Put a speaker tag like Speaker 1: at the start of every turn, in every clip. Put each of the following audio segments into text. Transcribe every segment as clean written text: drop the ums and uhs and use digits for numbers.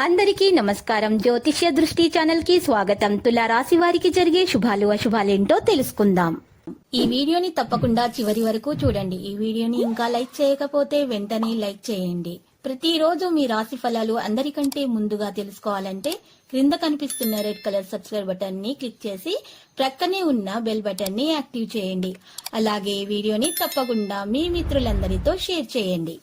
Speaker 1: అందరికీ నమస్కారం. జ్యోతిష్య దృష్టి ఛానల్ కి స్వాగతం. తులా రాశి వారికి జరిగే శుభాలు అశుభాలేంటో తెలుసుకుందాం. ఈ వీడియోని తప్పకుండా చివరి వరకు చూడండి. ఈ వీడియోని ఇంకా లైక్ చేయకపోతే వెంటనే లైక్ చేయండి. ప్రతిరోజు మీ రాశి ఫలాలు అందరికంటే ముందుగా తెలుసుకోవాలంటే క్రింద కనిపిస్తున్న రెడ్ కలర్ సబ్స్క్రైబ్ బటన్ ని క్లిక్ చేసి ప్రక్కనే ఉన్న బెల్ బటన్ ని యాక్టివ్ చేయండి. అలాగే వీడియోని తప్పకుండా మీ మిత్రులందరితో షేర్ చేయండి.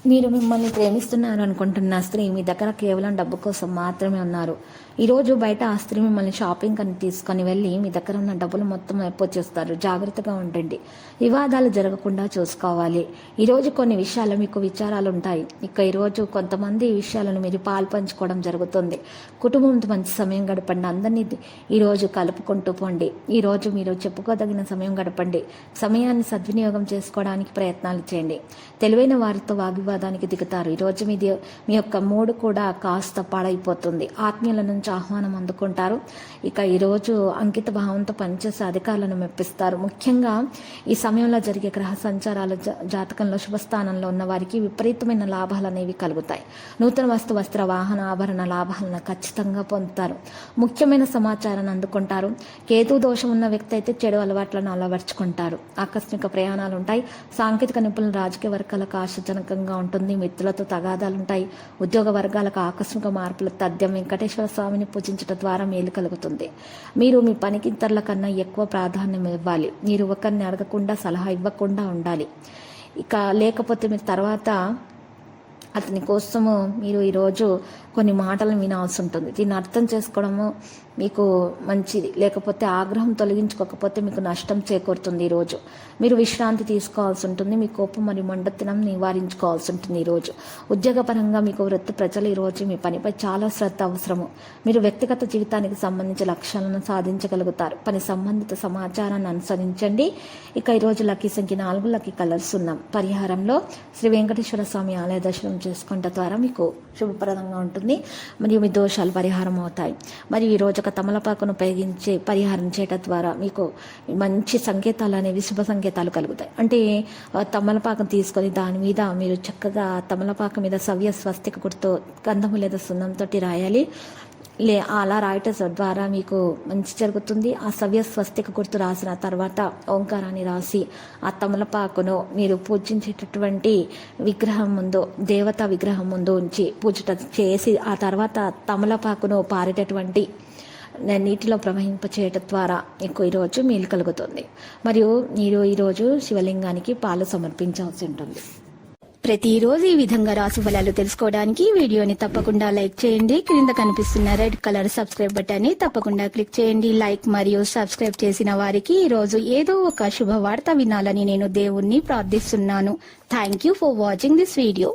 Speaker 1: మీరు మిమ్మల్ని ప్రేమిస్తున్నారు అనుకుంటున్న స్త్రీ మీ దగ్గర కేవలం డబ్బు కోసం మాత్రమే ఉన్నారు. ఈరోజు బయట ఆ స్త్రీ మిమ్మల్ని షాపింగ్ అని తీసుకొని వెళ్ళి మీ దగ్గర ఉన్న డబ్బులు మొత్తం అయిపోచేస్తారు. జాగ్రత్తగా ఉండండి. వివాదాలు జరగకుండా చూసుకోవాలి. ఈరోజు కొన్ని విషయాలు మీకు విచారాలు ఉంటాయి. ఇక ఈరోజు కొంతమంది విషయాలను మీరు పాల్పంచుకోవడం జరుగుతుంది. కుటుంబంతో మంచి సమయం గడపండి. అందరినీ ఈరోజు కలుపుకుంటూ పోండి. ఈరోజు మీరు చెప్పుకోదగిన సమయం గడపండి. సమయాన్ని సద్వినియోగం చేసుకోవడానికి ప్రయత్నాలు చేయండి. తెలివైన వారితో వాగ్వివాదానికి దిగుతారు. ఈరోజు మీ యొక్క మూడు కూడా కాస్త పాడైపోతుంది. ఆత్మీయుల నుంచి ఆహ్వానం అందుకుంటారు. ఇక ఈరోజు అంకిత భావంతో పనిచేసే అధికారులను మెప్పిస్తారు. ముఖ్యంగా ఈ సమయంలో జరిగే గ్రహ సంచారాల జాతకంలో శుభస్థానంలో ఉన్న వారికి విపరీతమైన లాభాలు అనేవి కలుగుతాయి. నూతన వస్త్ర వాహన ఆభరణ లాభాలను ఖచ్చితంగా పొందుతారు. ముఖ్యమైన సమాచారాన్ని అందుకుంటారు. కేతు దోషం ఉన్న వ్యక్తి అయితే చెడు అలవాట్లను అలవర్చుకుంటారు. ఆకస్మిక ప్రయాణాలు ఉంటాయి. సాంకేతిక నిపుణులు రాజకీయ వర్గాలకు ఆశాజనకంగా ఉంటుంది. మిత్రులతో తగాదాలుంటాయి. ఉద్యోగ వర్గాలకు ఆకస్మిక మార్పులు తథ్యం. వెంకటేశ్వర స్వామిని పూజించడం ద్వారా మేలు కలుగుతుంది. మీరు మీ పనికి ఇతరుల కన్నా ఎక్కువ ప్రాధాన్యం ఇవ్వాలి. మీరు ఒకరిని అడగకుండా సలహా ఇవ్వకుండా ఉండాలి. ఇక లేకపోతే మీరు తర్వాత అతని కోసము మీరు ఈరోజు కొన్ని మాటలను వినాల్సి ఉంటుంది. దీన్ని అర్థం చేసుకోవడము మీకు మంచిది. లేకపోతే ఆగ్రహం తొలగించుకోకపోతే మీకు నష్టం చేకూరుతుంది. ఈరోజు మీరు విశ్రాంతి తీసుకోవాల్సి ఉంటుంది. మీ కోపం మరియు మండతనం నివారించుకోవాల్సి ఉంటుంది. ఈరోజు ఉద్యోగపరంగా మీకు వృత్తి ప్రజలు ఈరోజు మీ పనిపై చాలా శ్రద్ధ అవసరము. మీరు వ్యక్తిగత జీవితానికి సంబంధించిన లక్ష్యాలను సాధించగలుగుతారు. పని సంబంధిత సమాచారాన్ని అనుసరించండి. ఇక ఈరోజు లక్కీ సంఖ్య 4, లక్కీ కలర్స్ ఉన్నాం. పరిహారంలో శ్రీ వెంకటేశ్వర స్వామి ఆలయ దర్శనం చేసుకుంటే ద్వారా మీకు శుభప్రదంగా ఉంటుంది. మరియు మీ దోషాలు పరిహారం అవుతాయి. మరియు ఈరోజు ఒక తమలపాకును ఉపయోగించి పరిహారం చేయడం ద్వారా మీకు మంచి సంకేతాలు అనేవి శుభ సంకేతాలు కలుగుతాయి. అంటే తమలపాకును తీసుకొని దాని మీద మీరు చక్కగా తమలపాకు మీద సవ్య స్వస్తిక గుర్తు గంధము లేదా సున్నంతో రాయాలి. అలా రాయటం ద్వారా మీకు మంచి జరుగుతుంది. ఆ సవ్య స్వస్తిక గుర్తు రాసిన తర్వాత ఓంకారాన్ని రాసి ఆ తమలపాకును మీరు పూజించేటటువంటి విగ్రహం ముందు, దేవతా విగ్రహం ముందు ఉంచి పూజ చేసి ఆ తర్వాత తమలపాకును పారేటటువంటి నీటిలో ప్రవహింపచేయటం ద్వారా మీకు ఈరోజు మేలు కలుగుతుంది. మరియు మీరు ఈరోజు శివలింగానికి పాలు సమర్పించాల్సి ఉంటుంది. ప్రతిరోజు ఈ విధంగా రాశి ఫలాలు తెలుసుకోవడానికి వీడియోని తప్పకుండా లైక్ చేయండి. క్రింద కనిపిస్తున్న రెడ్ కలర్ సబ్స్క్రైబ్ బటన్ ని తప్పకుండా క్లిక్ చేయండి. లైక్ మరియు సబ్స్క్రైబ్ చేసిన వారికి ఈ రోజు ఏదో ఒక శుభవార్త వినాలని నేను దేవుణ్ణి ప్రార్థిస్తున్నాను. Thank you for watching this video.